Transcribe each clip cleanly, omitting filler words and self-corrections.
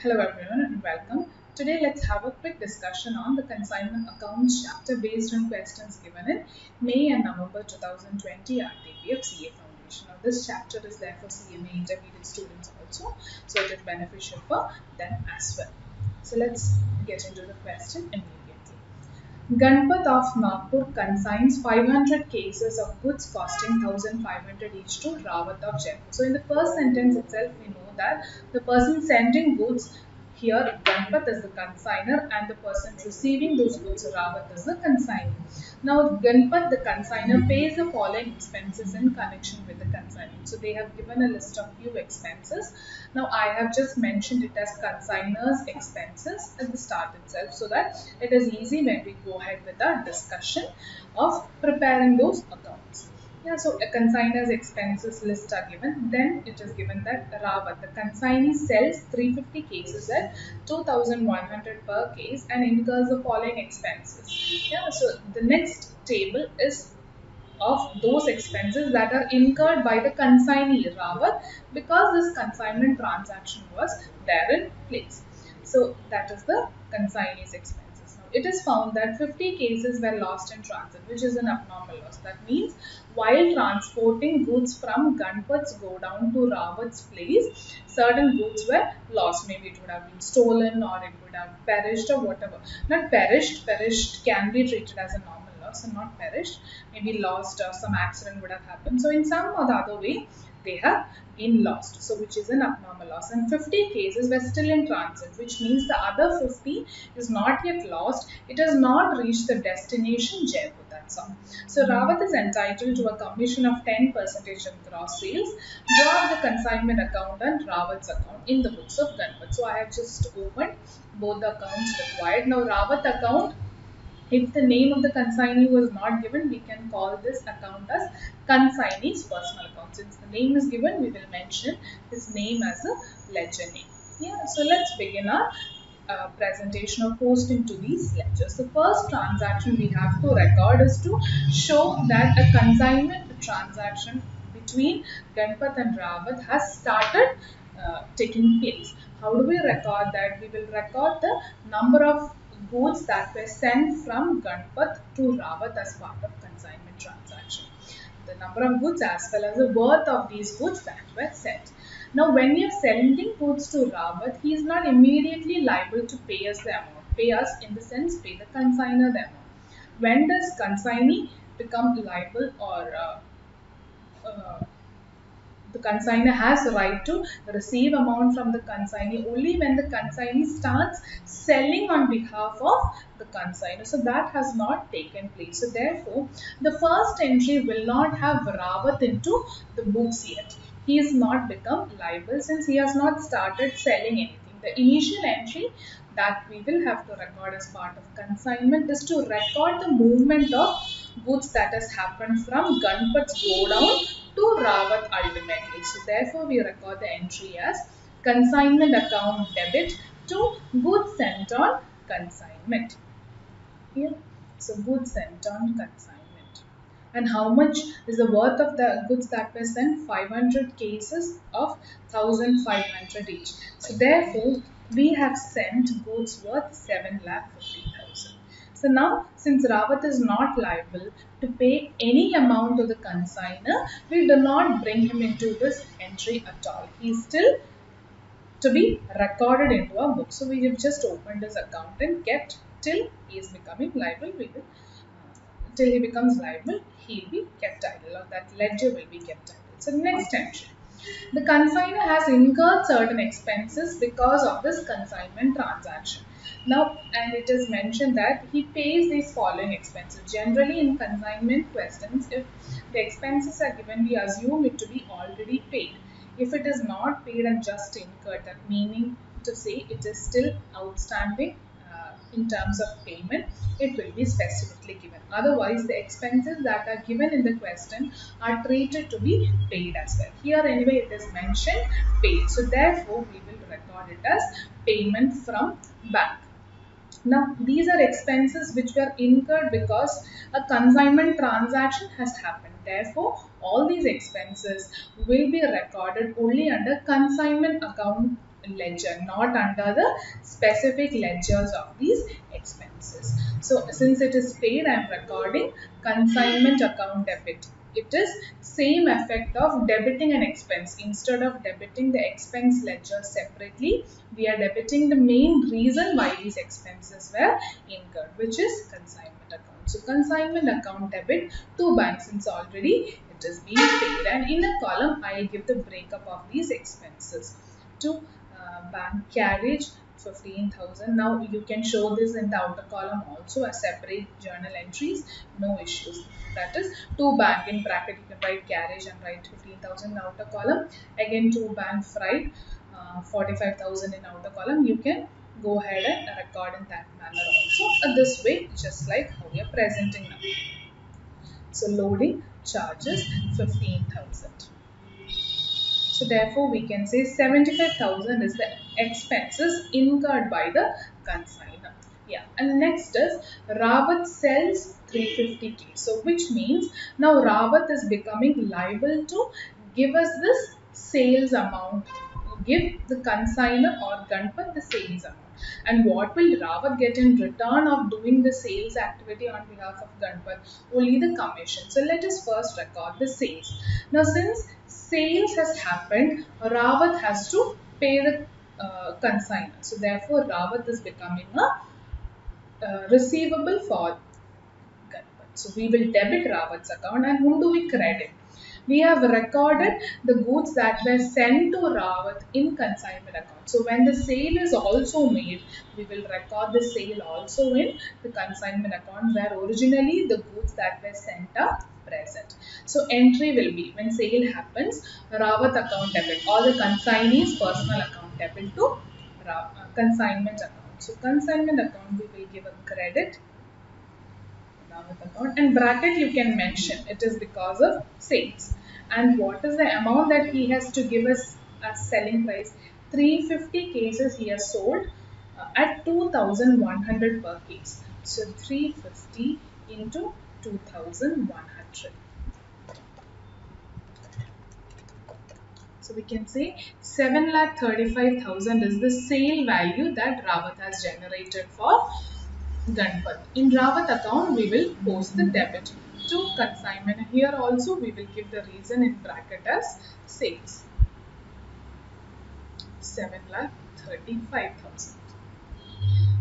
Hello everyone and welcome. Today let's have a quick discussion on the consignment accounts chapter based on questions given in May and November 2020 RTPF CA Foundation. Now this chapter is there for CMA intermediate students also, so it is beneficial for them as well. So let's get into the question immediately. Ganpat of Nagpur consigns 500 cases of goods costing 1500 each to Rawat of Jaipur. So in the first sentence itself, we know that the person sending goods here, Ganpat is the consigner and the person receiving those goods, Rawat is the consignee. Now, Ganpat, the consigner, pays the following expenses in connection with the consignment. So they have given a list of few expenses. Now, I have just mentioned it as consigner's expenses at the start itself so that it is easy when we go ahead with our discussion of preparing those accounts. Yeah, so a consigner's expenses list are given. Then it is given that Rawat, the consignee, sells 350 cases at 2100 per case and incurs the following expenses. Yeah, so the next table is of those expenses that are incurred by the consignee Rawat because this consignment transaction was there in place. So that is the consignee's expenses. Now it is found that 50 cases were lost in transit, which is an abnormal loss. That means while transporting goods from Ganpat's godown to Rawat's place, certain goods were lost. Maybe it would have been stolen or it would have perished or whatever. Not perished, perished can be treated as a normal loss and not perished. Maybe lost or some accident would have happened. So in some or the other way, they have been lost. So which is an abnormal loss. And 50 cases were still in transit, which means the other 50 is not yet lost. It has not reached the destination Jaipur. That's all. So Rawat is entitled to a commission of 10% of gross sales. Draw the consignment account and Rawat's account in the books of Ganpat. So I have just opened both the accounts required. Now Rawat account, if the name of the consignee was not given, we can call this account as consignee's personal account. Since the name is given, we will mention his name as a ledger name. Yeah, so let's begin our presentation or posting to these ledgers. The first transaction we have to record is to show that a consignment transaction between Ganpat and Rawat has started taking place. How do we record that? We will record the number of goods that were sent from Ganpat to Rawat as part of consignment transaction. The number of goods as well as the worth of these goods that were sent. Now, when you're sending goods to Rawat, he is not immediately liable to pay us the amount. Pay us in the sense, pay the consigner the amount. When does consignee become liable or the consignor has the right to receive amount from the consignee only when the consignee starts selling on behalf of the consignor. So that has not taken place. So therefore, the first entry will not have Rawat into the books yet. He has not become liable since he has not started selling anything. The initial entry that we will have to record as part of consignment is to record the movement of goods that has happened from Ganpat's godown to Rawat ultimately. So therefore we record the entry as consignment account debit to goods sent on consignment. Here, so goods sent on consignment. And how much is the worth of the goods that were sent? 500 cases of 1500 each. So therefore, we have sent goods worth 7,50,000. So now, since Rawat is not liable to pay any amount to the consigner, we do not bring him into this entry at all. He is still to be recorded into a book. So we have just opened his account and kept till he is becoming liable. We will till he becomes liable, he will be kept idle, or that ledger will be kept idle. So next entry. The consignor has incurred certain expenses because of this consignment transaction. Now, and it is mentioned that he pays these following expenses. Generally, in consignment questions, if the expenses are given, we assume it to be already paid. If it is not paid and just incurred, that meaning to say it is still outstanding in terms of payment, it will be specifically given. Otherwise, the expenses that are given in the question are treated to be paid as well. Here anyway it is mentioned paid. So therefore, we will record it as payment from bank. Now, these are expenses which were incurred because a consignment transaction has happened. Therefore, all these expenses will be recorded only under consignment account ledger, not under the specific ledgers of these expenses. So since it is paid, I am recording consignment account debit. It is same effect of debiting an expense. Instead of debiting the expense ledger separately, we are debiting the main reason why these expenses were incurred, which is consignment account. So consignment account debit to bank, since already it is being paid, and in a column I will give the breakup of these expenses. To bank carriage 15,000. Now you can show this in the outer column also as separate journal entries, no issues. That is to bank, in bracket you can write carriage and write 15,000 in outer column. Again to bank freight 45,000 in outer column. You can go ahead and record in that manner also, this way, just like how we are presenting now. So loading charges 15,000. So therefore we can say 75,000 is the expenses incurred by the consignor. Yeah, and next is Rawat sells 350k. So which means now Rawat is becoming liable to give us this sales amount, give the consignor or Ganpat the sales amount. And what will Rawat get in return of doing the sales activity on behalf of Ganpat? Only the commission. So let us first record the sales. Now since sales has happened, Rawat has to pay the consignor. So therefore Rawat is becoming a receivable for Ganpat. So we will debit Rawat's account, and whom do we credit? We have recorded the goods that were sent to Rawat in consignment account. So when the sale is also made, we will record the sale also in the consignment account, where originally the goods that were sent are present. So entry will be, when sale happens, Rawat account debit, or the consignee's personal account debit to consignment account. So consignment account we will give a credit account, and bracket you can mention it is because of sales. And what is the amount that he has to give us as selling price? 350 cases he has sold at 2,100 per case. So 350 into 2,100. So we can say 7,35,000 is the sale value that Rawat has generated for Ganpat. In Rawat account, we will post the debit to consignment. Here also we will give the reason in bracket as sales. 7,35,000.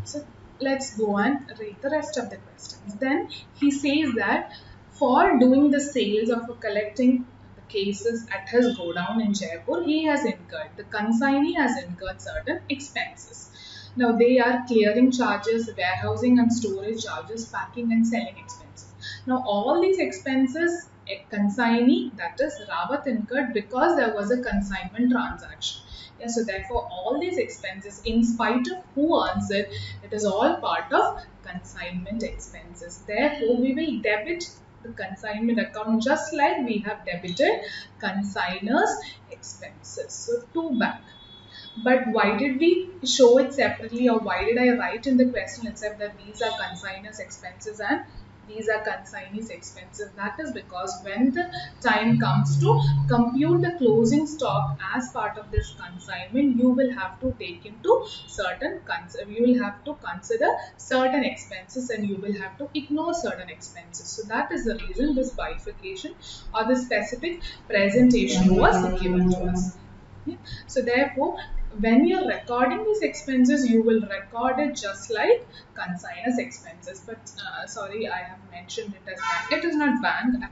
So let's go and read the rest of the questions. Then he says that for doing the sales of collecting the cases at his godown in Jaipur, he has incurred, the consignee has incurred certain expenses. Now they are clearing charges, warehousing and storage charges, packing and selling expenses. Now all these expenses a consignee, that is Rawat, incurred because there was a consignment transaction. Yeah, so therefore all these expenses, in spite of who earns it, it is all part of consignment expenses. Therefore we will debit the consignment account just like we have debited consignor's expenses. So to bank. But why did we show it separately, or why did I write in the question itself that these are consignor's expenses and these are consignee's expenses? That is because when the time comes to compute the closing stock as part of this consignment, you will have to take into certain, you will have to consider certain expenses and you will have to ignore certain expenses. So that is the reason this bifurcation or the specific presentation was given to us. Yeah. So therefore, when you're recording these expenses, you will record it just like consignor's expenses. But sorry, I have mentioned it as bank. It is not bank.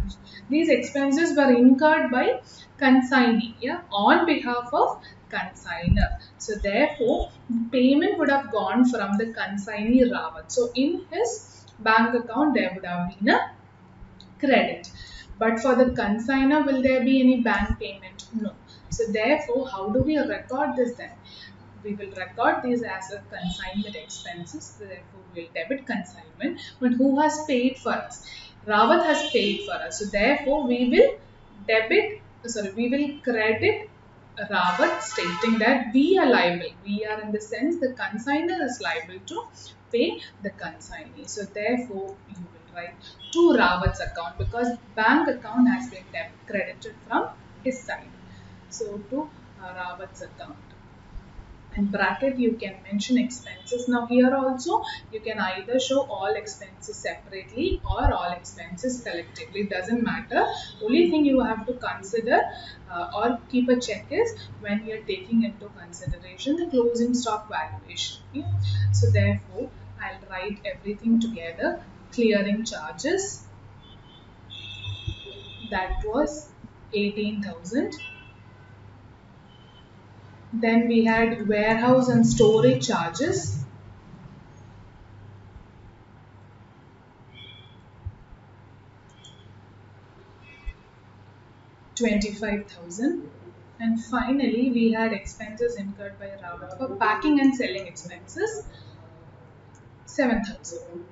These expenses were incurred by consignee, yeah, on behalf of consignor. So therefore, payment would have gone from the consignee Rawat. So in his bank account, there would have been a credit. But for the consignor, will there be any bank payment? No. So therefore, how do we record this then? We will record these as a consignment expenses. So therefore, we will debit consignment. But who has paid for us? Rawat has paid for us. So therefore, we will credit Rawat, stating that we are liable. We are, in the sense the consignor is liable to pay the consignee. So therefore, you will write to Rawat's account, because bank account has been credited from his side. So to Rawat's account. In bracket you can mention expenses. Now here also you can either show all expenses separately or all expenses collectively, doesn't matter. Only thing you have to consider or keep a check is when you're taking into consideration the closing stock valuation. Okay? So therefore I'll write everything together. Clearing charges, that was 18,000. Then we had warehouse and storage charges, 25,000. And finally, we had expenses incurred by Rawat for packing and selling expenses, 7,000.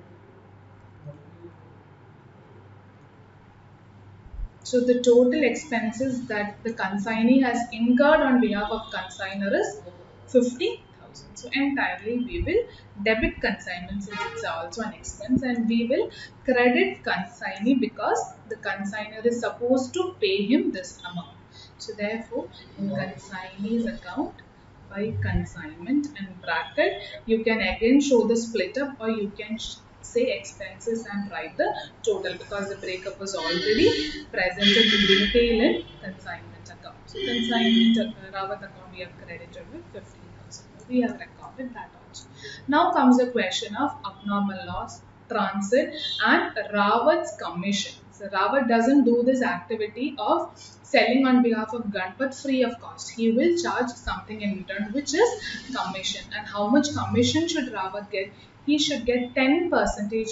So the total expenses that the consignee has incurred on behalf of consignor is 50,000. So entirely we will debit consignment since it's also an expense, and we will credit consignee because the consignor is supposed to pay him this amount. So therefore in consignee's account, by consignment and bracket, you can again show the split up, or you can say expenses and write the total because the breakup was already presented in detail in consignment account. So consignment Rawat account we have credited with 15,000. We have recorded that also. Now comes the question of abnormal loss, transit and Rawat's commission. So Rawat doesn't do this activity of selling on behalf of Ganpat free of cost. He will charge something in return, which is commission. And how much commission should Rawat get? He should get 10%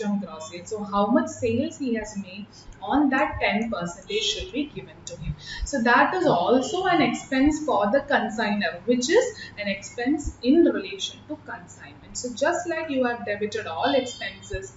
on gross sales. So how much sales he has made, on that 10% should be given to him. So that is also an expense for the consignor, which is an expense in relation to consignment. So just like you have debited all expenses,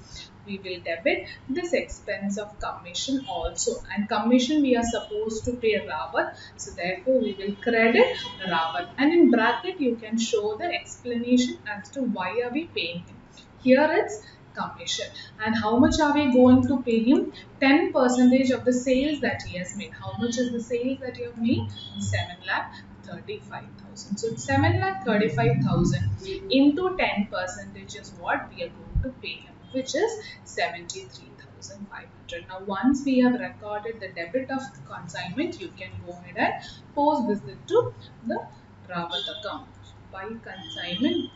we will debit this expense of commission also, and commission we are supposed to pay Rawat, so therefore we will credit Rawat, and in bracket you can show the explanation as to why are we paying him. Here it's commission, and how much are we going to pay him? 10% of the sales that he has made. How much is the sales that you have made? 7,35,000. So 7,35,000 into 10% is what we are going to pay him, which is 73,500. Now once we have recorded the debit of consignment, you can go ahead and post visit to the Rawat account. By consignment,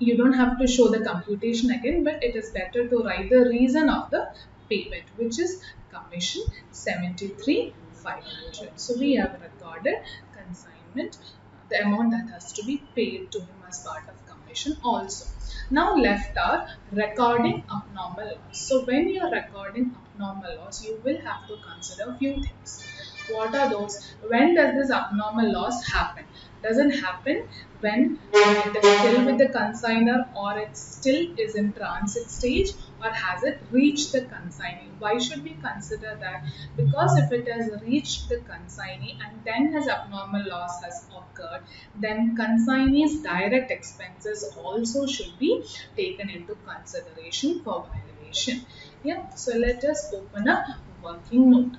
you don't have to show the computation again, but it is better to write the reason of the payment, which is commission 73,500. So we have recorded consignment, the amount that has to be paid to him as part of commission also. Now left are recording abnormal loss. So when you are recording abnormal loss, you will have to consider a few things. What are those? When does this abnormal loss happen? Doesn't happen when it is still with the consignor, or it still is in transit stage, or has it reached the consignee. Why should we consider that? Because if it has reached the consignee and then his abnormal loss has occurred, then consignee's direct expenses also should be taken into consideration for valuation. Yeah, so let us open a working note.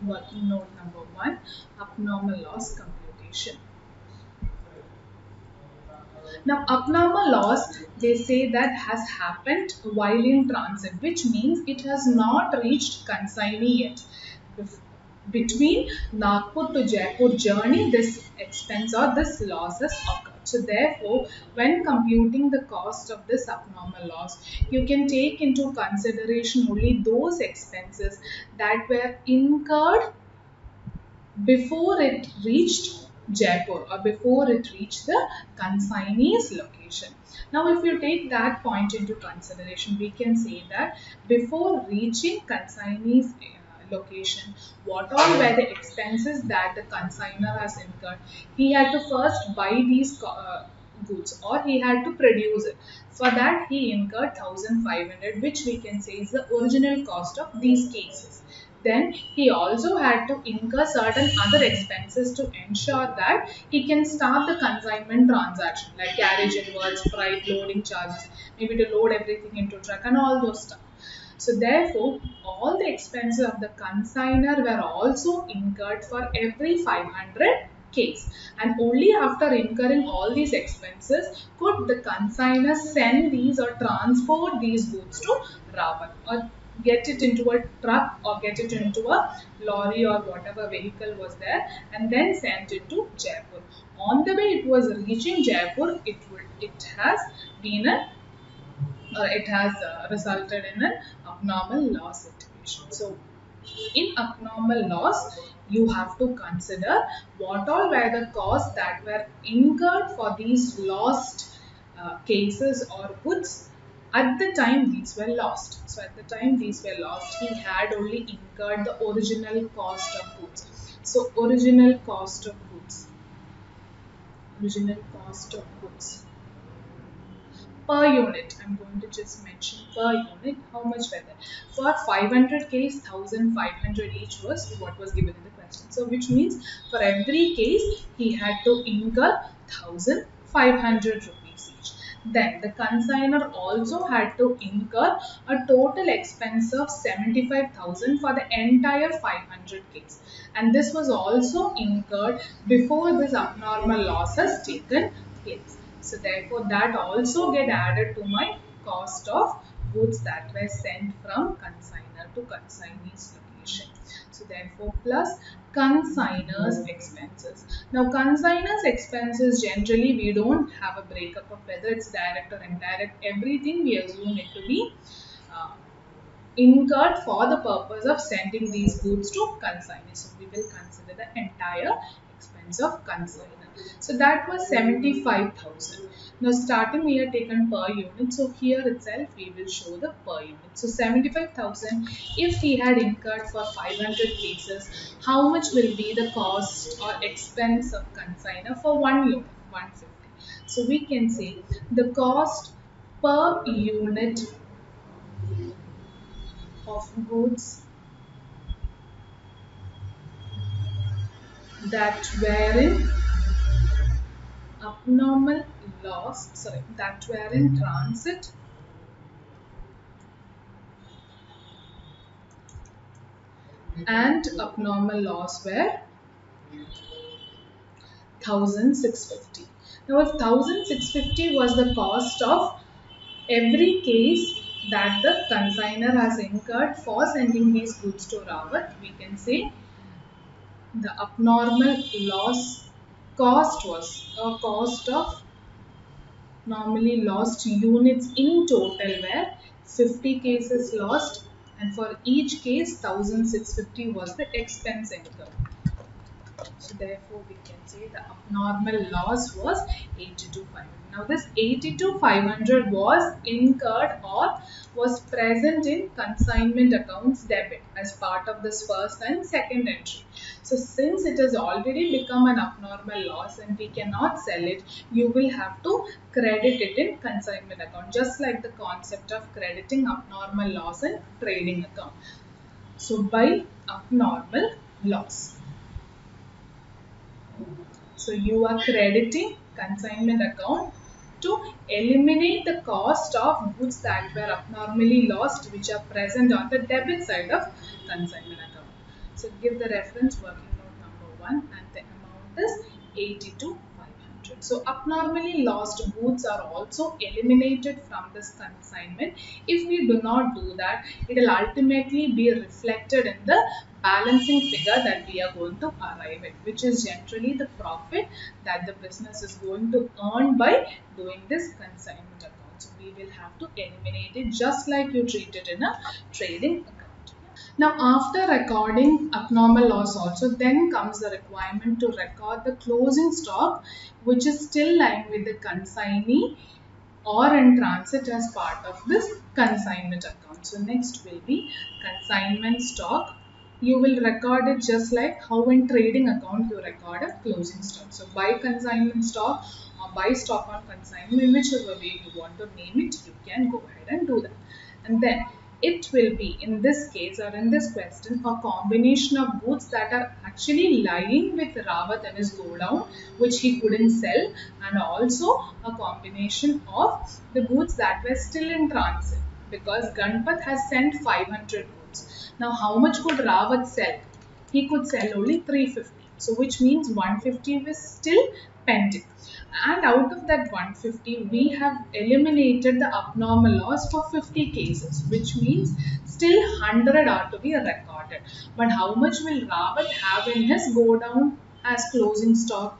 Working note number 1, abnormal loss computation. Now abnormal loss, they say that has happened while in transit, which means it has not reached consignee yet. Between Nagpur to Jaipur journey, this expense or this loss has occurred. So therefore, when computing the cost of this abnormal loss, you can take into consideration only those expenses that were incurred before it reached Jaipur, or before it reached the consignee's location. Now if you take that point into consideration, we can say that before reaching consignee's location, what all were the expenses that the consignor has incurred? He had to first buy these goods, or he had to produce it. For that he incurred 1,500, which we can say is the original cost of these cases. Then he also had to incur certain other expenses to ensure that he can start the consignment transaction, like carriage inwards, freight, loading charges, maybe to load everything into truck and all those stuff. So therefore, all the expenses of the consignor were also incurred for every 500 case, and only after incurring all these expenses could the consignor send these or transport these goods to Rawat, or get it into a truck or get it into a lorry or whatever vehicle was there, and then sent it to Jaipur. On the way it was reaching Jaipur, it has been a it has resulted in an abnormal loss situation. So in abnormal loss, you have to consider what all were the costs that were incurred for these lost cases or goods at the time these were lost. So at the time these were lost, he had only incurred the original cost of goods. So original cost of goods per unit. I'm going to just mention per unit how much were there. For 500 case, 1500 each was what was given in the question. So which means for every case he had to incur 1500 rupees each. Then the consignor also had to incur a total expense of 75,000 for the entire 500 case, and this was also incurred before this abnormal loss has taken place. So therefore that also get added to my cost of goods that were sent from consignor to consignee's location. So therefore plus consignor's expenses. Now consignor's expenses, generally we don't have a breakup of whether it's direct or indirect. Everything we assume it to be uh, incurred for the purpose of sending these goods to consignee. So we will consider the entire expense of consignor. So that was 75,000. Now starting we are taken per unit. So here itself we will show the per unit. So 75,000, if he had incurred for 500 cases, how much will be the cost or expense of consignor for one unit? 150. So we can say the cost per unit of goods that were in abnormal loss, that were in transit and abnormal loss were 1650. Now if 1650 was the cost of every case that the consignor has incurred for sending these goods to Rawat, we can say the abnormal loss cost was a cost of normally lost units in total were 50 cases lost, and for each case 1650 was the expense incurred. So therefore we can say the abnormal loss was 82,500. Now this 82,500 was incurred or was present in consignment accounts debit as part of this first and second entry. So since it has already become an abnormal loss and we cannot sell it, you will have to credit it in consignment account, just like the concept of crediting abnormal loss in trading account. So by abnormal loss. So you are crediting consignment account to eliminate the cost of goods that were abnormally lost, which are present on the debit side of consignment account. So give the reference working note number 1 and the amount is 82,500. So abnormally lost goods are also eliminated from this consignment. If we do not do that, it will ultimately be reflected in the balancing figure that we are going to arrive at, which is generally the profit that the business is going to earn by doing this consignment account. So we will have to eliminate it just like you treat it in a trading account. Now after recording abnormal loss also, then comes the requirement to record the closing stock which is still lying with the consignee or in transit as part of this consignment account. So next will be consignment stock. You will record it just like how in trading account you record a closing stock. So buy consignment stock or buy stock on consignment, whichever way you want to name it, you can go ahead and do that. And then it will be in this case or in this question a combination of goods that are actually lying with Rawat in his godown which he couldn't sell, and also a combination of the goods that were still in transit, because Ganpat has sent 500 goods. Now how much could Rawat sell? He could sell only 350. So which means 150 was still pending. And out of that 150, we have eliminated the abnormal loss for 50 cases, which means still 100 are to be recorded. But how much will Rawat have in his go down as closing stock?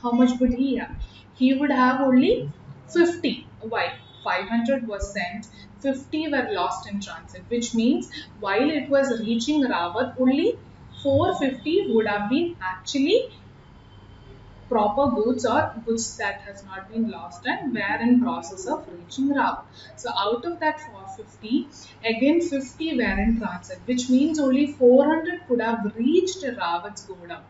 How much would he have? He would have only 50. Why? 500 was sent, 50 were lost in transit, which means while it was reaching Rawat, only 450 would have been actually proper goods or goods that has not been lost and were in process of reaching Rawat. So out of that 450, again 50 were in transit, which means only 400 could have reached Rawat's godown.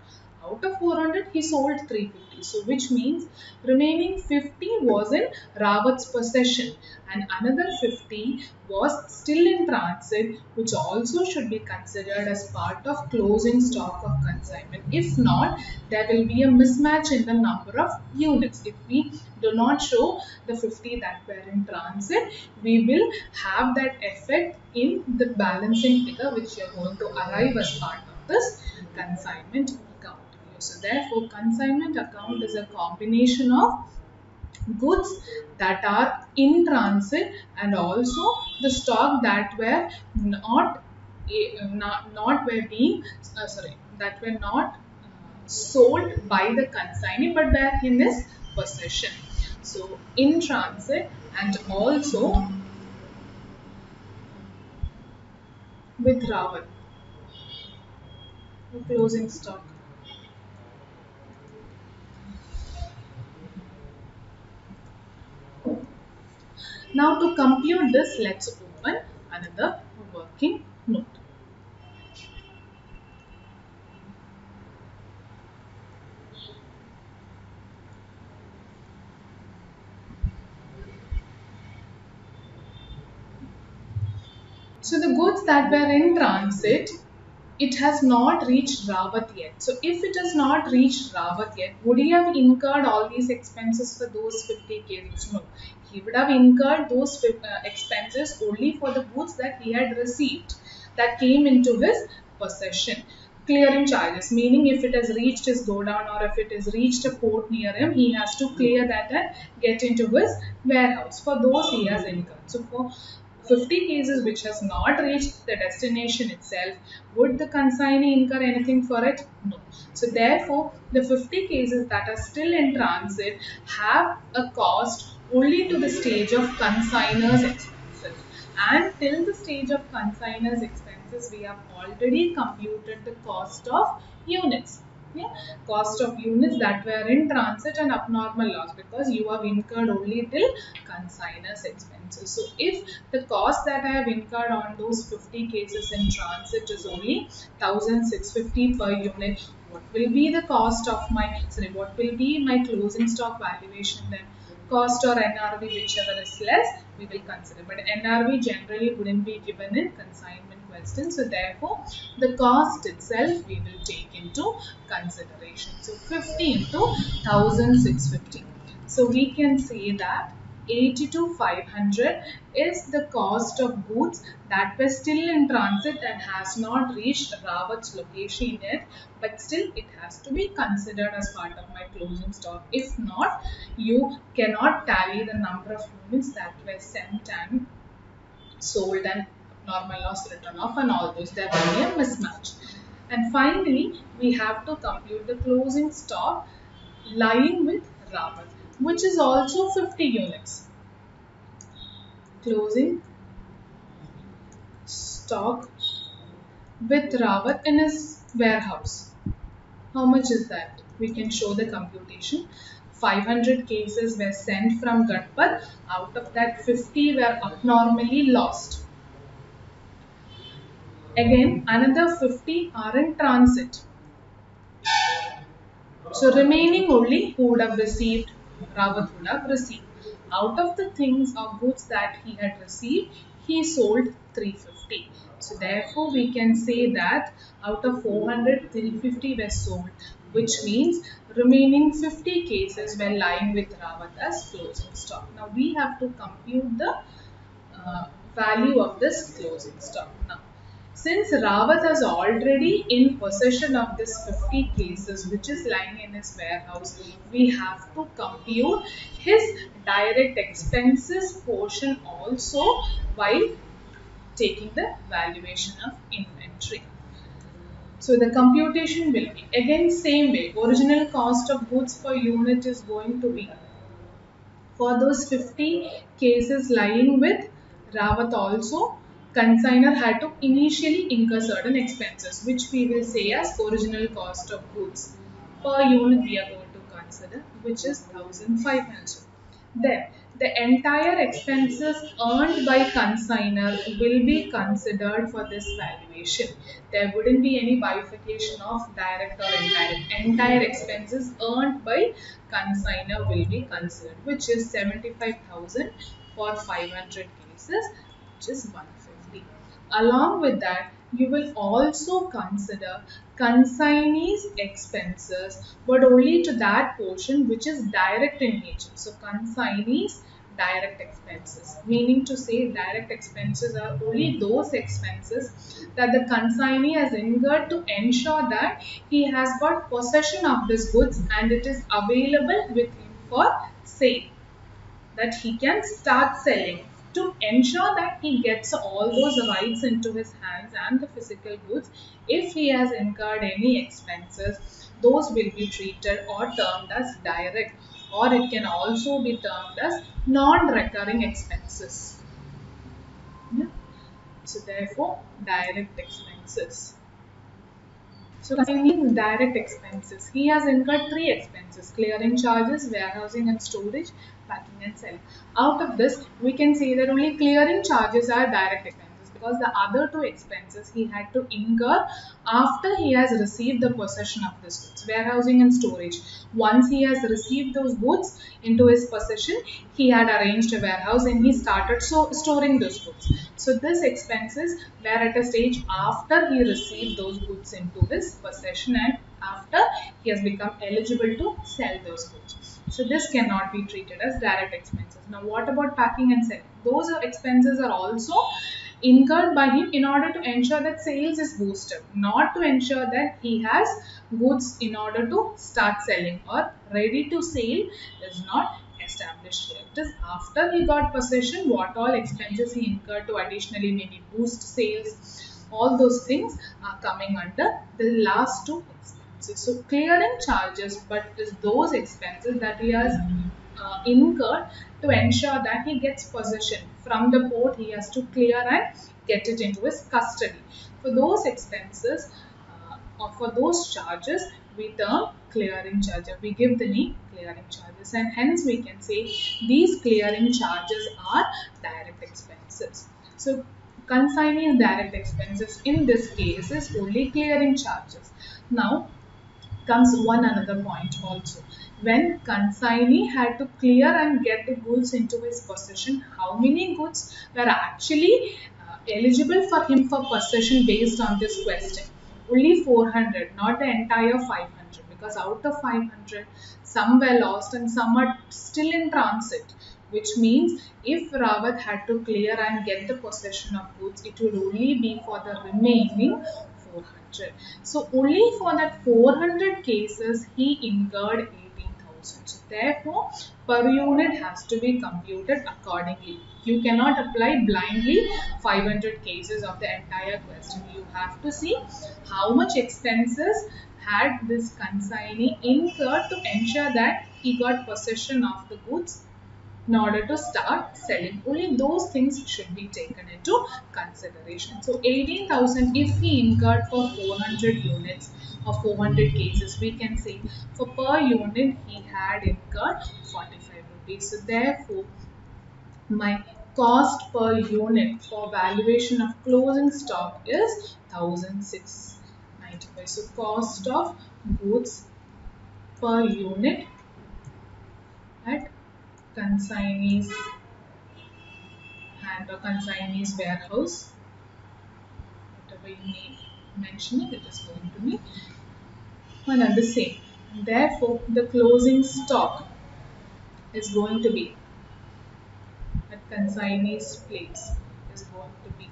Out of 400, he sold 350. So which means remaining 50 was in Rawat's possession and another 50 was still in transit, which also should be considered as part of closing stock of consignment. If not, there will be a mismatch in the number of units. If we do not show the 50 that were in transit, we will have that effect in the balancing figure which you are going to arrive as part of this consignment account. So therefore, consignment account is a combination of goods that are in transit and also the stock that were not were being that were not sold by the consignee but were in his possession. So in transit and also with Rawat, closing stock. Now to compute this, let's open another working note. So the goods that were in transit, it has not reached Rawat yet. So if it has not reached Rawat yet, would he have incurred all these expenses for those 50 cases? No. He would have incurred those expenses only for the goods that he had received, that came into his possession. Clearing charges, meaning if it has reached his godown or if it has reached a port near him, he has to clear that and get into his warehouse. For those he has incurred. So for 50 cases which has not reached the destination itself, would the consignee incur anything for it? No. So therefore, the 50 cases that are still in transit have a cost only to the stage of consignor's expenses. And till the stage of consignor's expenses, we have already computed the cost of units. Yeah, cost of units that were in transit and abnormal loss, because you have incurred only till consignor's expenses. So if the cost that I have incurred on those 50 cases in transit is only 1650 per unit, what will be the cost of what will be my closing stock valuation then? Cost or NRV, whichever is less, we will consider. But NRV generally wouldn't be given in consignment question. So therefore, the cost itself we will take into consideration. So 50 into 1650. So we can say that 80 to 500 is the cost of goods that were still in transit and has not reached Rawat's location yet, but still it has to be considered as part of my closing stock. If not, you cannot tally the number of units that were sent and sold and normal loss, written off and all those. There will be a mismatch. And finally, we have to compute the closing stock lying with Rawat, which is also 50 units. Closing stock with Rawat in his warehouse. How much is that? We can show the computation. 500 cases were sent from Gatpad. Out of that, 50 were abnormally lost. Again, another 50 are in transit. So remaining only who would have received, Rawat would have received. Out of the things or goods that he had received, he sold 350. So therefore we can say that out of 400, 350 were sold, which means remaining 50 cases were lying with Rawat as closing stock. Now we have to compute the value of this closing stock. Now since Rawat is already in possession of this 50 cases which is lying in his warehouse, we have to compute his direct expenses portion also while taking the valuation of inventory. So the computation will be again same way. Original cost of goods per unit is going to be for those 50 cases lying with Rawat also, consignor had to initially incur certain expenses, which we will say as original cost of goods. Per unit we are going to consider, which is 1500. Then the entire expenses earned by consignor will be considered for this valuation. There wouldn't be any bifurcation of direct or indirect. Entire expenses earned by consignor will be considered, which is 75,000 for 500 cases, which is 150. Along with that, you will also consider consignee's expenses, but only to that portion which is direct in nature. So consignee's direct expenses, meaning to say direct expenses are only those expenses that the consignee has incurred to ensure that he has got possession of this goods and it is available with him for sale, that he can start selling. To ensure that he gets all those rights into his hands and the physical goods, if he has incurred any expenses, those will be treated or termed as direct, or it can also be termed as non-recurring expenses. Yeah. So therefore, direct expenses. So consigning direct expenses. He has incurred three expenses: clearing charges, warehousing and storage, packing and selling. Out of this, we can say that only clearing charges are direct expenses because the other two expenses he had to incur after he has received the possession of this goods. Warehousing and storage. Once he has received those goods into his possession, he had arranged a warehouse and he started storing those goods. So this expenses were at a stage after he received those goods into his possession and after he has become eligible to sell those goods. So this cannot be treated as direct expenses. Now what about packing and selling? Those expenses are also incurred by him in order to ensure that sales is boosted, not to ensure that he has goods in order to start selling or ready to sale is not established here. It is after he got possession, what all expenses he incurred to additionally maybe boost sales, all those things are coming under the last two expenses. So clearing charges, but it is those expenses that he has incurred to ensure that he gets possession from the port. He has to clear and get it into his custody. For those expenses or for those charges, we term clearing charges. We give the name clearing charges, and hence we can say these clearing charges are direct expenses. So consigning direct expenses in this case is only clearing charges. Now comes one another point also. When consignee had to clear and get the goods into his possession, how many goods were actually eligible for him for possession based on this question? Only 400, not the entire 500, because out of 500, some were lost and some are still in transit. Which means if Rawat had to clear and get the possession of goods, it would only be for the remaining 400. So only for that 400 cases he incurred 18,000. So therefore per unit has to be computed accordingly. You cannot apply blindly 500 cases of the entire question. You have to see how much expenses had this consignee incurred to ensure that he got possession of the goods in order to start selling. Only those things should be taken into consideration. So 18,000 if he incurred for 400 units or 400 cases, we can say for per unit he had incurred 45 rupees. So therefore my cost per unit for valuation of closing stock is 1695. So cost of goods per unit at consignee's hand or consignee's warehouse, whatever you may mention it, it is going to be one and the same. Therefore, the closing stock is going to be at consignee's place is going to be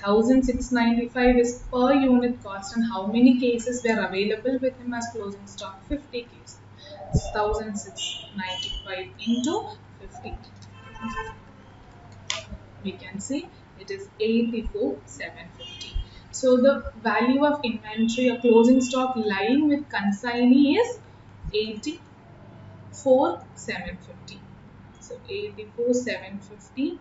1695 is per unit cost, and how many cases were available with him as closing stock? 50 cases. 1695 into 50. We can see it is 84,750. So the value of inventory or closing stock lying with consignee is 84,750. So 84,750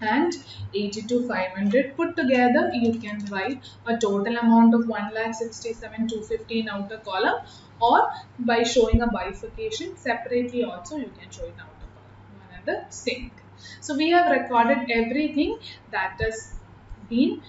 and 82,500 put together, you can write a total amount of 1,67,250 in outer column, or by showing a bifurcation separately also you can show in outer column, one and the same thing. So we have recorded everything that has been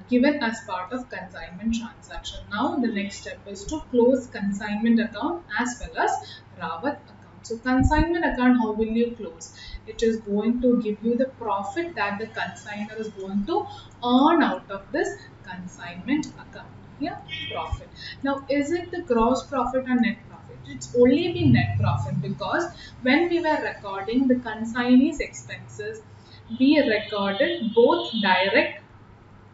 given as part of consignment transaction. Now the next step is to close consignment account as well as Rawat account. So consignment account, how will you close? It is going to give you the profit that the consignor is going to earn out of this consignment account. Yeah, profit. Now, is it the gross profit or net profit? It's only the net profit, because when we were recording the consignee's expenses, we recorded both direct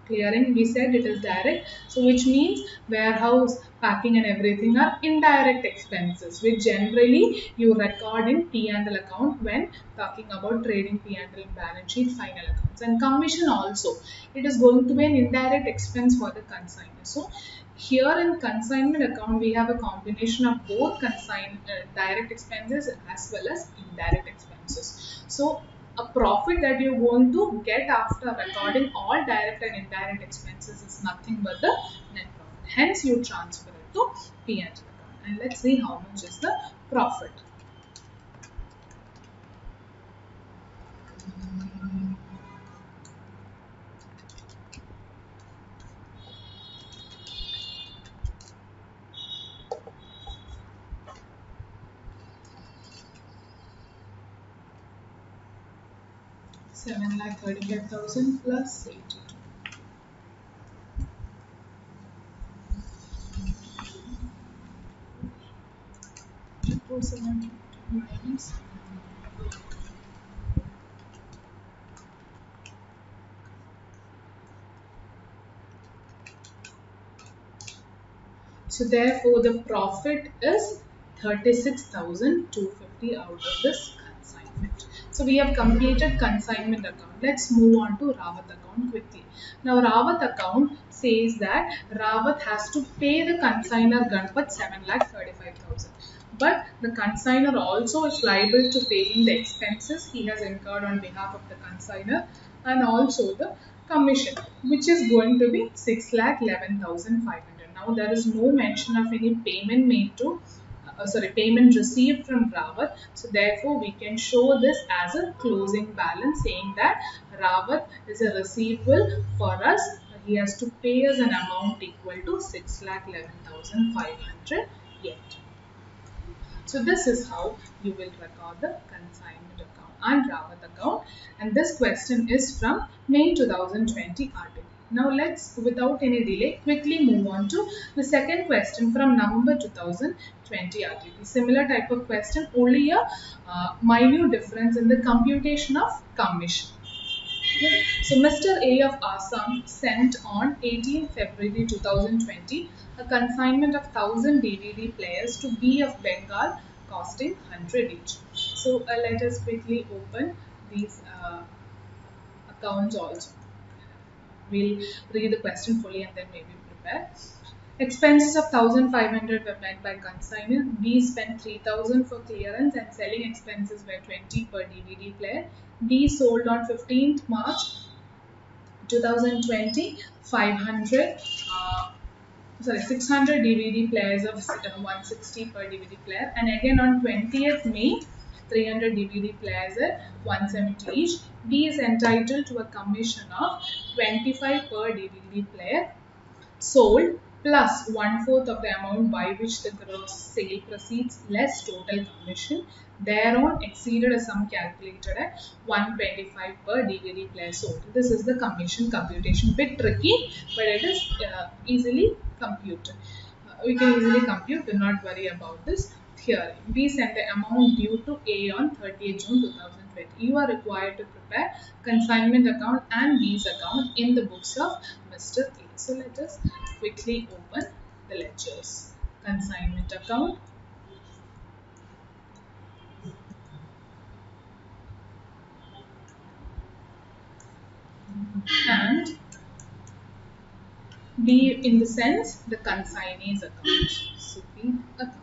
clearing. We said it is direct, so which means warehouse, packing and everything are indirect expenses, which generally you record in P&L account when talking about trading P&L, balance sheet, final accounts. And commission also, it is going to be an indirect expense for the consignor. So here in consignment account, we have a combination of both direct expenses as well as indirect expenses. So a profit that you're going to get after recording all direct and indirect expenses is nothing but the net profit. Hence, you transfer it to P&L account. And let's see how much is the profit. Seven lakh 35,000 plus 82. Minus. So therefore the profit is 36,250 out of this consignment. So we have completed consignment account. Let's move on to Rawat account quickly. Now Rawat account says that Rawat has to pay the consignor Ganpat 7,35,000. But the consignor also is liable to pay him the expenses he has incurred on behalf of the consignor, and also the commission, which is going to be 6,11,500. Now there is no mention of any payment made to payment received from Rawat. So therefore we can show this as a closing balance, saying that Rawat is a receivable for us. He has to pay us an amount equal to 6,11,500 yet. So this is how you will record the consignment account and Rawat account. And this question is from May 2020 article. Now let's, without any delay, quickly move on to the second question from November 2020 article. Similar type of question, only a minute difference in the computation of commission. So Mr. A of Assam sent on 18 February 2020 a consignment of 1000 DVD players to B of Bengal costing 100 each. So let us quickly open these accounts also. We'll read the question fully and then maybe prepare. Expenses of 1,500 were met by consignor. B spent 3,000 for clearance and selling expenses were 20 per DVD player. D sold on 15th March 2020 600 DVD players of 160 per DVD player, and again on 20th May 300 DVD players at 170 each. D is entitled to a commission of 25 per DVD player sold plus 1/4 of the amount by which the gross sale proceeds less total commission thereon exceeded a sum calculated at 125 per DVD player sold. This is the commission computation. Bit tricky, but it is easily computed. We can easily compute, do not worry about this. theory. B sent the amount due to A on 30th June 2020. You are required to prepare consignment account and B's account in the books of Mr. A. So let us quickly open the ledgers. Consignment account and B in the sense the consignee's account. So B account.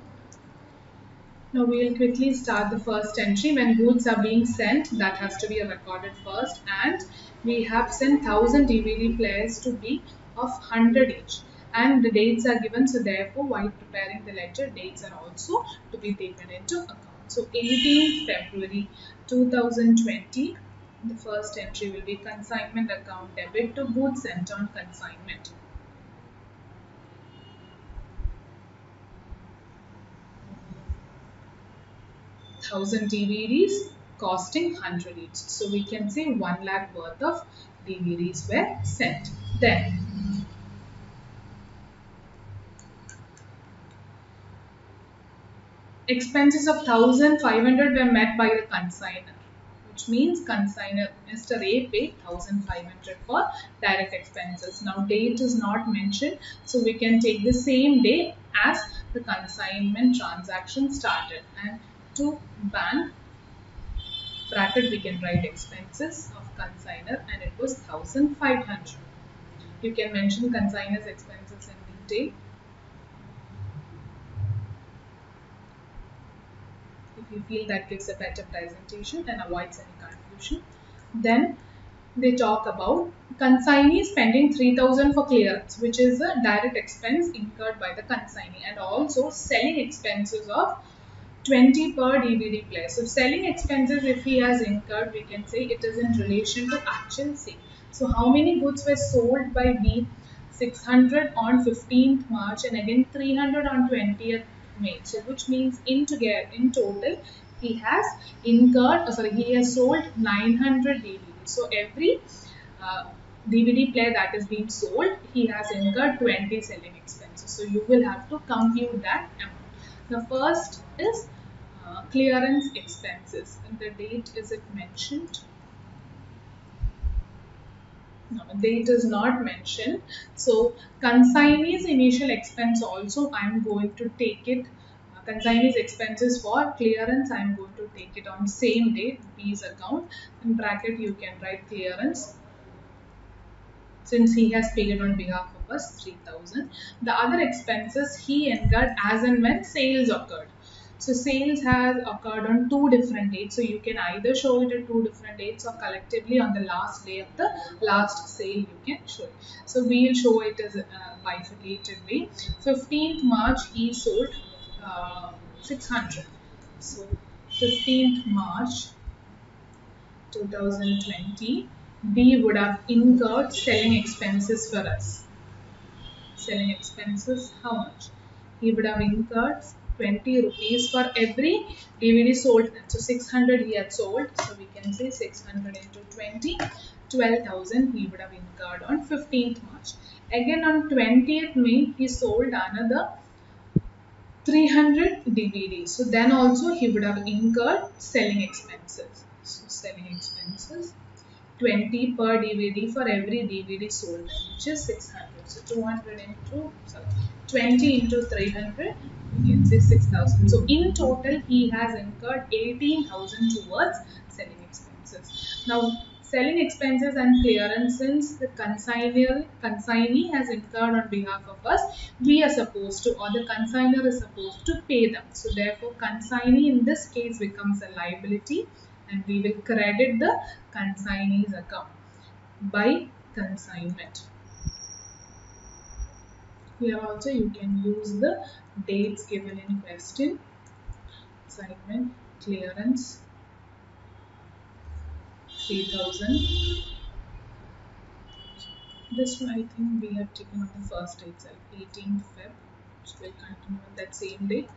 Now we will quickly start the first entry. When goods are being sent, that has to be recorded first, and we have sent 1000 DVD players to be of 100 each, and the dates are given. So therefore, while preparing the ledger, dates are also to be taken into account. So 18th February 2020, the first entry will be consignment account debit to goods sent on consignment. 1000 DVDs costing 100 each. So we can say 1 lakh worth of DVDs were sent. Then expenses of 1500 were met by the consigner, which means consigner Mr. A paid 1500 for direct expenses. Now date is not mentioned, so we can take the same day as the consignment transaction started, and to bank bracket we can write expenses of consigner, and it was 1500. You can mention consigner's expenses in detail if you feel that gives a better presentation and avoids any confusion. Then they talk about consignee spending 3000 for clearance, which is a direct expense incurred by the consignee, and also selling expenses of 20 per DVD player. So selling expenses, if he has incurred, we can say it is in relation to actual sale. So how many goods were sold by B? 600 on 15th March and again 300 on 20th May. So which means in total he has incurred, he has sold 900 DVDs. So every DVD player that is being sold, he has incurred 20 selling expenses. So you will have to compute that amount. The first is clearance expenses. And the date is it mentioned? No, date is not mentioned. So consignee's initial expense also I am going to take it. Consignee's expenses for clearance I am going to take it on same date, B's account. In bracket you can write clearance, since he has paid on behalf of us 3000. The other expenses he incurred as and when sales occurred. So sales has occurred on two different dates. So you can either show it at two different dates or collectively on the last day of the last sale you can show it. So we will show it as a bifurcated way. 15th March he sold 600. So 15th March 2020, B would have incurred selling expenses for us. Selling expenses, how much? He would have incurred 20 rupees for every DVD sold. So 600 he had sold. So we can say 600 into 20, 12,000 he would have incurred on 15th March. Again on 20th May, he sold another 300 DVDs. So then also he would have incurred selling expenses. So selling expenses 20 per DVD for every DVD sold, which is 600. So 200 into 20 into 300, we can say 6,000. So in total he has incurred 18,000 towards selling expenses. Now selling expenses and clearance, since the consignee has incurred on behalf of us, we are supposed to, or the consignor is supposed to pay them. So therefore consignee in this case becomes a liability, and we will credit the consignee's account by consignment. Here also you can use the dates given in question. Consignment, clearance 3000. This one I think we have taken on the first day itself, 18th Feb, which will continue on that same day.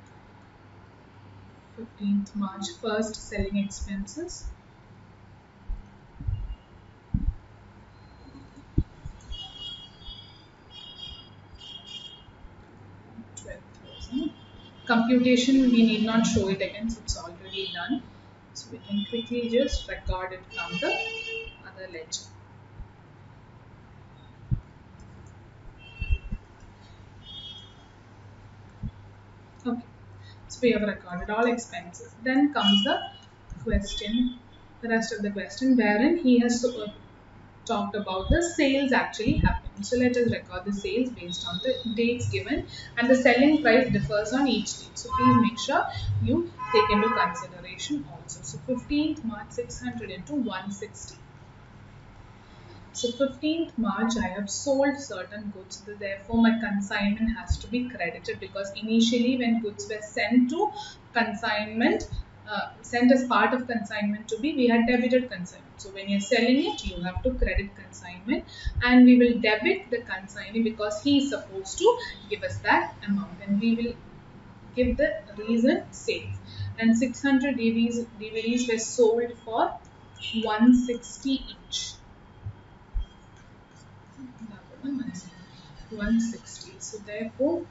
15th March, first selling expenses. 12,000. Computation, we need not show it again, so it's already done. So we can quickly just record it from the other ledger. Okay, so we have recorded all expenses. Then comes the question, the rest of the question, wherein he has talked about the sales actually happening. So let us record the sales based on the dates given, and the selling price differs on each date. So please make sure you take into consideration also. So 15th March 600 into 160. So 15th March I have sold certain goods, therefore my consignment has to be credited, because initially when goods were sent to consignment, sent as part of consignment to be, we had debited consignment. So when you're selling it, you have to credit consignment, and we will debit the consignee because he is supposed to give us that amount, and we will give the reason sales. And 600 DVDs were sold for 160 each. 160. So therefore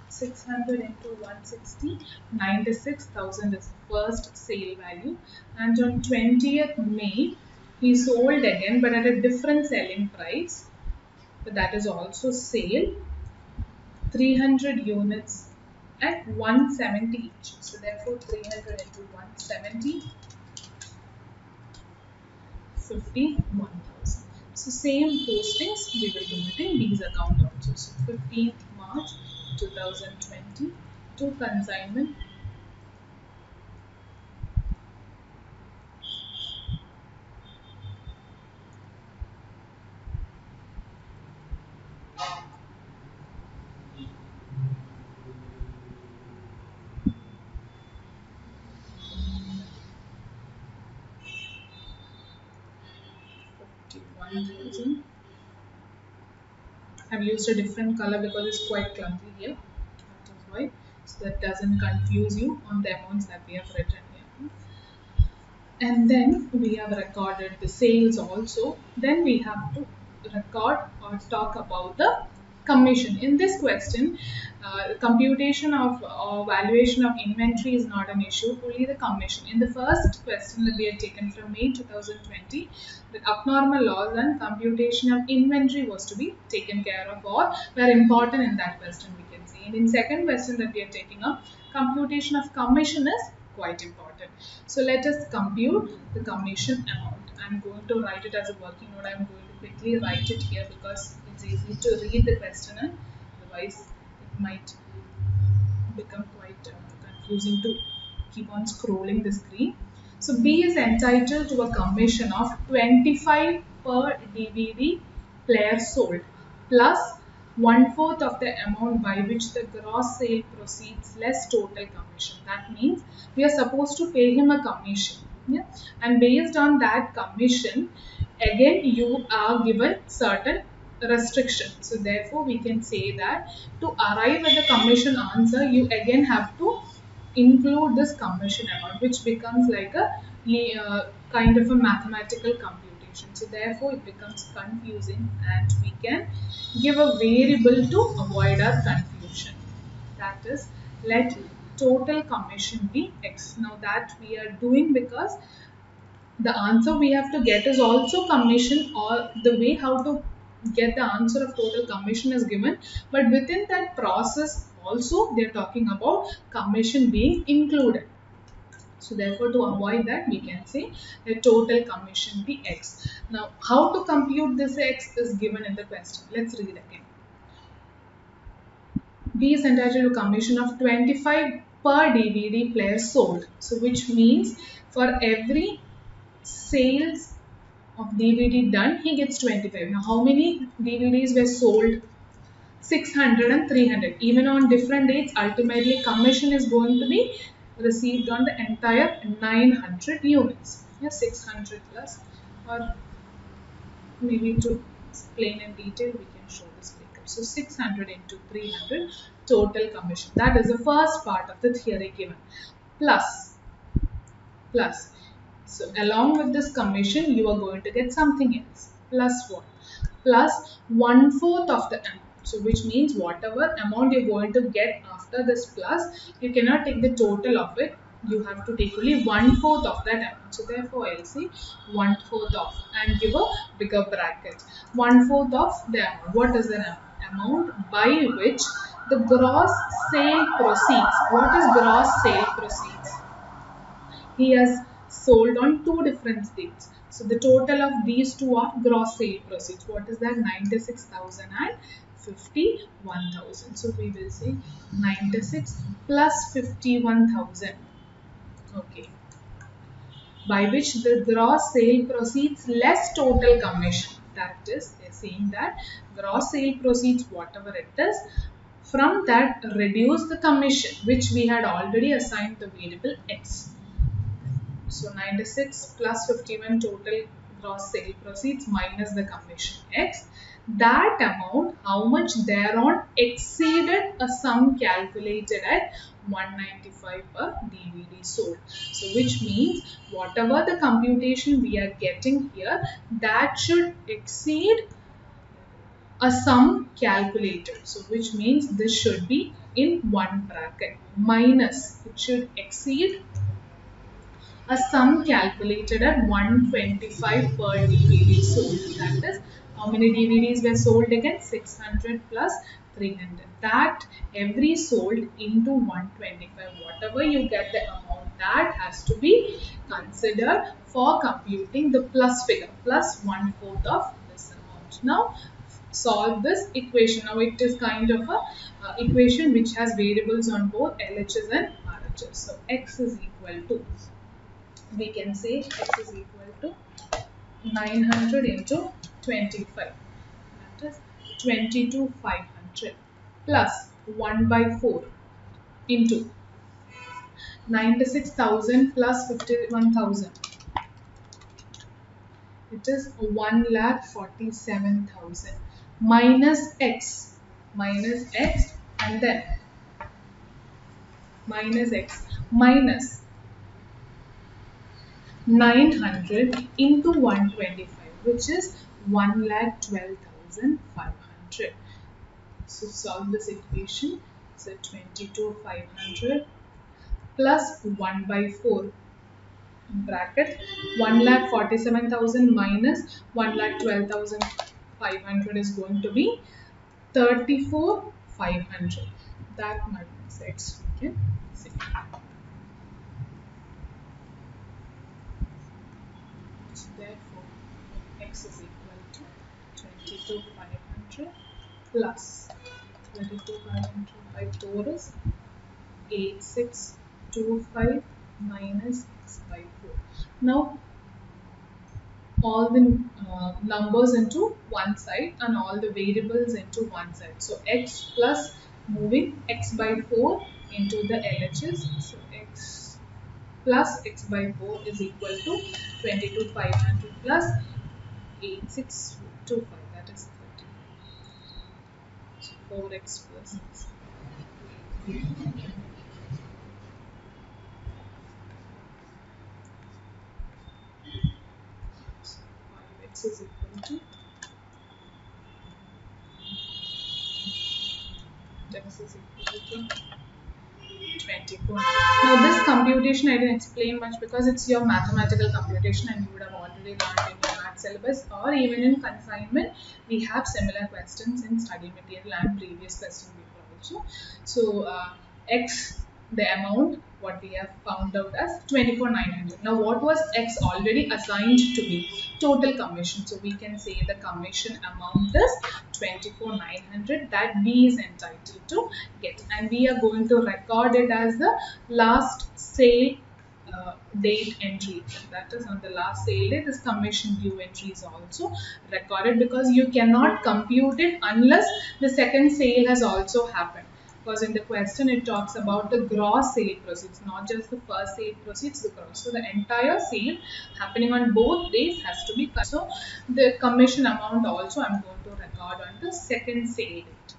600 into 160, 96,000 is the first sale value. And on 20th May he sold again, but at a different selling price, but that is also sale, 300 units at 170 each. So therefore 300 into 170, 51,000. So same postings we will do it in these account also. So 15th March 2020 to consignment, $51,000. I've used a different color because it's quite clumsy here. That is why. So that doesn't confuse you on the amounts that we have written here. And then we have recorded the sales also. Then we have to record or talk about the commission. In this question, computation of valuation of inventory is not an issue, only the commission. In the first question that we had taken from May 2020, the abnormal loss and computation of inventory was to be taken care of, or were important in that question, we can see. And in second question that we are taking up, computation of commission is quite important. So let us compute the commission amount. I'm going to write it as a working note. I'm going to quickly write it here because it's easy to read the question, and otherwise it might become quite confusing to keep on scrolling the screen. So B is entitled to a commission of 25 per DVD player sold plus 1/4 of the amount by which the gross sale proceeds less total commission. That means we are supposed to pay him a commission. Yeah? And based on that commission, again you are given certain restriction. So therefore we can say that to arrive at the commission answer, you again have to include this commission amount, which becomes like a kind of a mathematical computation. So therefore it becomes confusing, and we can give a variable to avoid our confusion. That is, let total commission be X. Now that we are doing because the answer we have to get is also commission, or the way how to get the answer of total commission is given, but within that process also they are talking about commission being included. So therefore to avoid that, we can say the total commission be X. Now how to compute this X is given in the question. Let's read again. B is entitled to commission of 25 per DVD player sold. So which means for every sales of DVD done, he gets 25. Now how many DVDs were sold? 600 and 300. Even on different dates, ultimately commission is going to be received on the entire 900 units. Yeah, 600 plus, or maybe to explain in detail, we can show this breakup. So 600 into 300 total commission. That is the first part of the theory given. Plus. So along with this commission, you are going to get something else. Plus what? Plus 1/4 of the amount. So which means whatever amount you're going to get after this plus, you cannot take the total of it. You have to take only 1/4 of that amount. So therefore I'll say 1/4 of and give a bigger bracket. 1/4 of the amount. What is the amount by which the gross sale proceeds? What is gross sale proceeds? He has sold on two different dates. So the total of these two are gross sale proceeds. What is that? 96,000 and 51,000. So we will say 96 plus 51,000. Okay. By which the gross sale proceeds less total commission. That is, they're saying that gross sale proceeds, whatever it is, from that reduce the commission which we had already assigned the variable x. So 96 plus 51 total gross sale proceeds minus the commission x. That amount, how much thereon exceeded a sum calculated at 195 per DVD sold. So which means whatever the computation we are getting here, that should exceed a sum calculated. So which means this should be in one bracket. Minus, it should exceed a sum calculated at 125 per DVD sold. That is, how many DVDs were sold again? 600 plus 300. That every sold into 125. Whatever you get the amount, that has to be considered for computing the plus figure, plus 1/4 of this amount. Now, solve this equation. Now, it is kind of a equation which has variables on both LHS and RHS. So, x is equal to, we can say x is equal to 900 into 25, that is 22,500 plus 1 by 4 into 96,000 plus 51,000, it is 1,47,000 minus x and then minus x minus 900 into 125, which is 1,12,500. So solve this equation. So 22,500 plus 1 by 4 bracket 1,47,000 minus 1,12,500 is going to be 34,500. That minus x we can see. Therefore, x is equal to 22,500 plus 22,500 by 4 is 8,625 minus x by 4. Now, all the numbers into one side and all the variables into one side. So, x plus moving x by 4 into the LHS. So, x plus x by 4 is equal to 22,500 plus 8,625, that is 30. So 4x plus x. So 5x is equal to x is equal to 24. Now this computation I didn't explain much because it's your mathematical computation and you would have already learned in your math syllabus, or even in consignment we have similar questions in study material and previous question paper also. So x, the amount what we have found out as 24,900. Now what was x already assigned to be? Total commission. So we can say the commission amount is 24,900 that B is entitled to get, and we are going to record it as the last sale date entry. That is, on the last sale day this commission due entry is also recorded, because you cannot compute it unless the second sale has also happened. Because in the question it talks about the gross sale proceeds, not just the first sale proceeds, the gross. So the entire sale happening on both days has to be. So the commission amount also I'm going to record on the second sale date.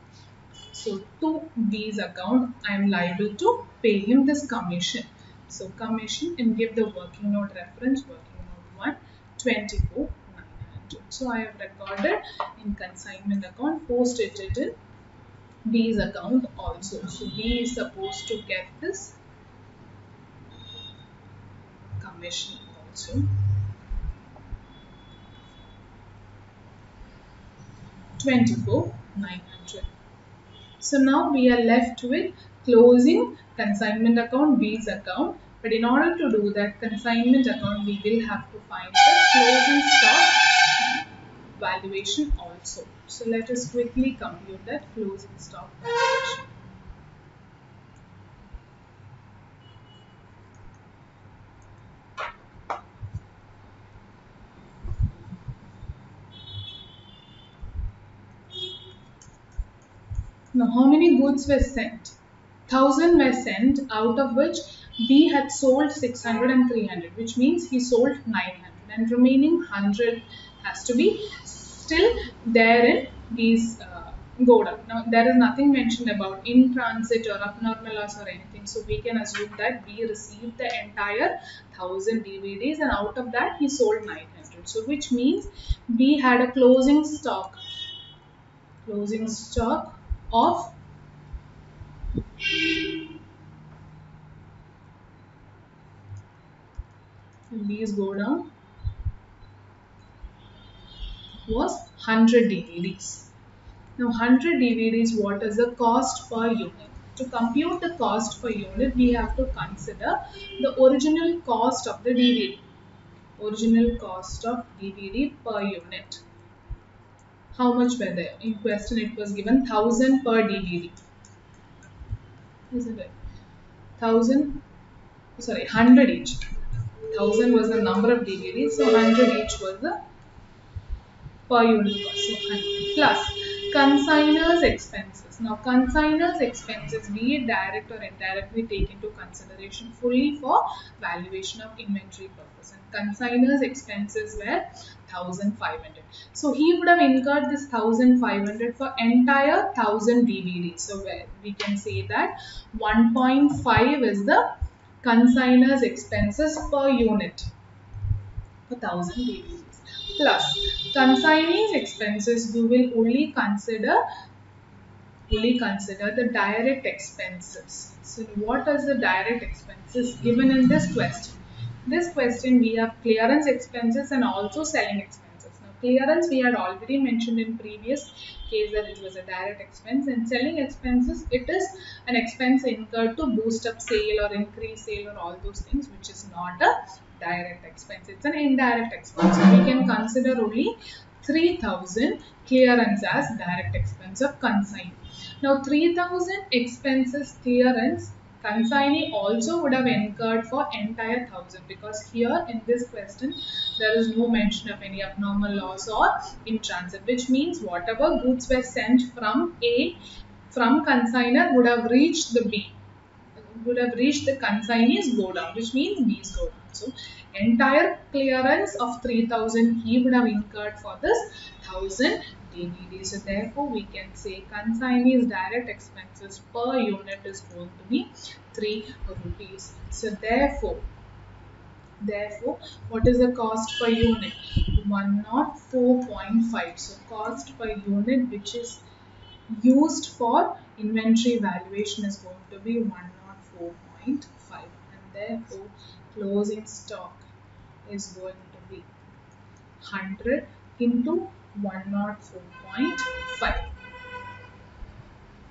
So to B's account I am liable to pay him this commission. So commission, and give the working note reference, working note 1, 24,900. So I have recorded in consignment account, posted it in B's account also. So B is supposed to get this commission also. 24,900. So now we are left with closing consignment account, B's account. But in order to do that consignment account, we will have to find the closing stock valuation also. So let us quickly compute that closing stock valuation. Now, how many goods were sent? 1,000 were sent, out of which B had sold 600 and 300, which means he sold 900, and remaining 100 has to be still there in B's go down. Now, there is nothing mentioned about in transit or abnormal loss or anything, so we can assume that B received the entire 1,000 DVDs, and out of that he sold 900. So, which means B had a closing stock of these go down was 100 DVDs. Now 100 DVDs, what is the cost per unit? To compute the cost per unit, we have to consider the original cost of the DVD. Original cost of DVD per unit. How much were there? In question it was given 1,000 per DVD. Isn't it? 100 each. 1,000 was the number of DVDs, so 100 each was the per unit cost. So 100 plus consigners expenses. Now consigners expenses, be it direct or indirect, we take into consideration fully for valuation of inventory purpose. And consigners expenses were 1,500. So he would have incurred this 1,500 for entire 1,000 DVDs. So where we can say that 1.5 is the consigners expenses per unit for 1,000 DVDs. Plus consignees expenses, we will only consider the direct expenses. So what is the direct expenses given in this question? This question we have clearance expenses and also selling expenses. Now clearance we had already mentioned in previous case that it was a direct expense, and selling expenses, it is an expense incurred to boost up sale or increase sale or all those things, which is not a direct expense, it's an indirect expense. So we can consider only 3,000 clearance as direct expense of consignee. Now 3,000 expenses clearance, consignee also would have incurred for entire 1,000, because here in this question there is no mention of any abnormal loss or in transit, which means whatever goods were sent from A from consignor would have reached the B, would have reached the consignee's go down, which means B's go down. So entire clearance of 3,000 he would have incurred for this 1,000 DVDs. So therefore we can say consignee's direct expenses per unit is going to be 3 rupees. So therefore what is the cost per unit? 104.5. So cost per unit which is used for inventory valuation is going to be 104.5, and therefore closing stock is going to be 100 into 104.5.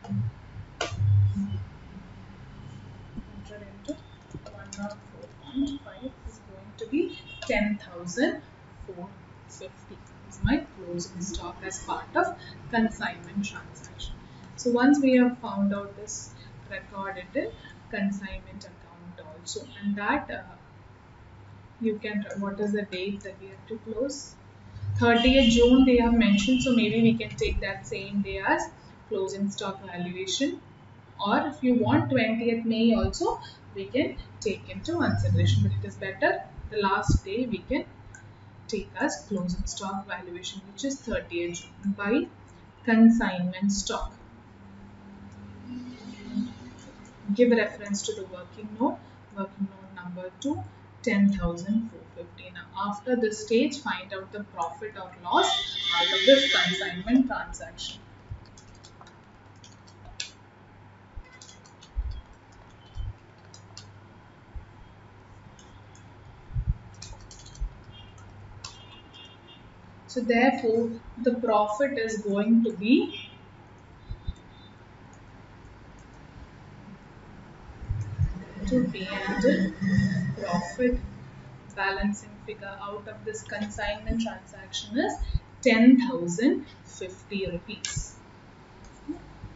100 into 104.5 is going to be 10,450. Is my closing stock as part of consignment transaction. So once we have found out this, record it in consignment account also, and that you can, what is the date that we have to close? 30th June they have mentioned, so maybe we can take that same day as closing stock valuation, or if you want 20th May also we can take into consideration, but it is better the last day we can take as closing stock valuation, which is 30th June by consignment stock. Give reference to the working note number 2, 10,450. Now after this stage, find out the profit or loss out of this consignment transaction. So therefore, the profit is going to be to P&L profit balancing figure out of this consignment transaction is 10,050 rupees.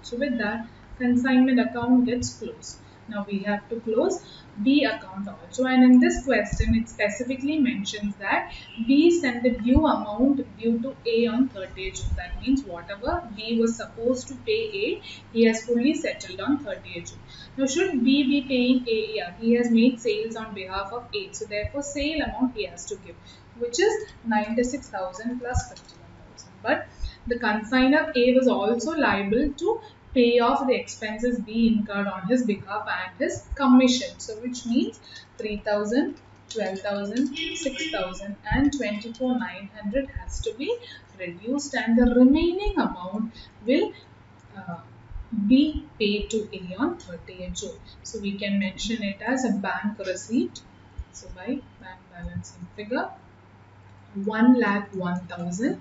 So with that, consignment account gets closed. Now we have to close B account also, and in this question it specifically mentions that B sent the due amount due to A on 30th June. That means whatever B was supposed to pay A, he has fully settled on 30th June. Now should B be paying A? Yeah, he has made sales on behalf of A. So therefore sale amount he has to give, which is 96,000 plus 51,000. But the consignor A was also liable to pay off the expenses B incurred on his behalf and his commission. So which means 3,000, 12,000, 6,000 and 24,900 has to be reduced, and the remaining amount will uh, be paid to A on 30th June. So we can mention it as a bank receipt. So by bank balancing figure 1,01,100.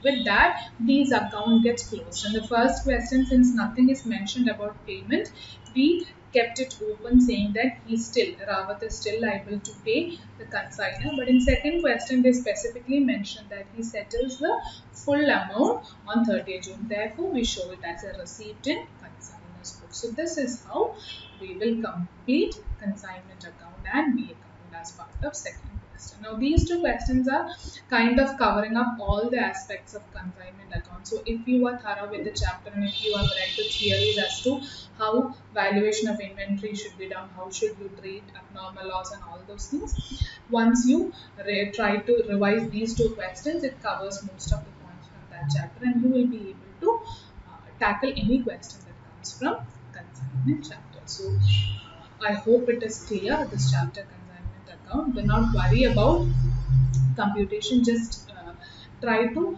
With that, these account gets closed. And the first question, since nothing is mentioned about payment, we kept it open, saying that Rawat is still liable to pay the consignor. But in second question, they specifically mentioned that he settles the full amount on 30th June. Therefore, we show it as a receipt in consignor's book. So this is how we will complete consignment account and B account as part of second question. Now these two questions are kind of covering up all the aspects of consignment account. So if you are thorough with the chapter and if you have read the theories as to how valuation of inventory should be done, how should you treat abnormal loss and all those things, once you try to revise these two questions, it covers most of the points from that chapter and you will be able to tackle any question that comes from consignment chapter. So I hope it is clear, this chapter consignment account. Do not worry about computation, just try to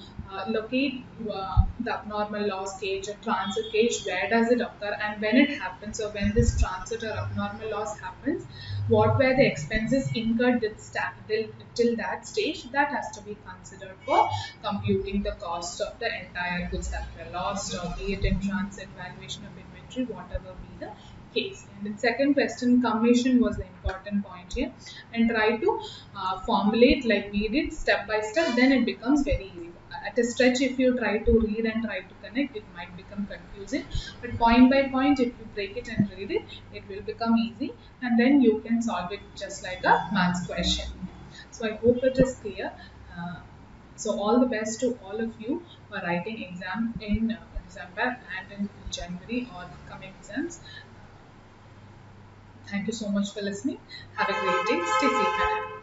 locate the abnormal loss cage or transit cage, where does it occur and when it happens, or when this transit or abnormal loss happens, what were the expenses incurred till that stage. That has to be considered for computing the cost of the entire goods that were lost, or be it in transit, valuation of inventory, whatever be the case. And in second question, commission was the important point here, and try to formulate like we did step by step, then it becomes very easy. At a stretch, if you try to read and try to connect, it might become confusing, but point by point, if you break it and read it, it will become easy, and then you can solve it just like a maths question. So I hope it is clear. So all the best to all of you who are writing exam in December and in January or coming exams. Thank you so much for listening. Have a great day. Stay safe and happy.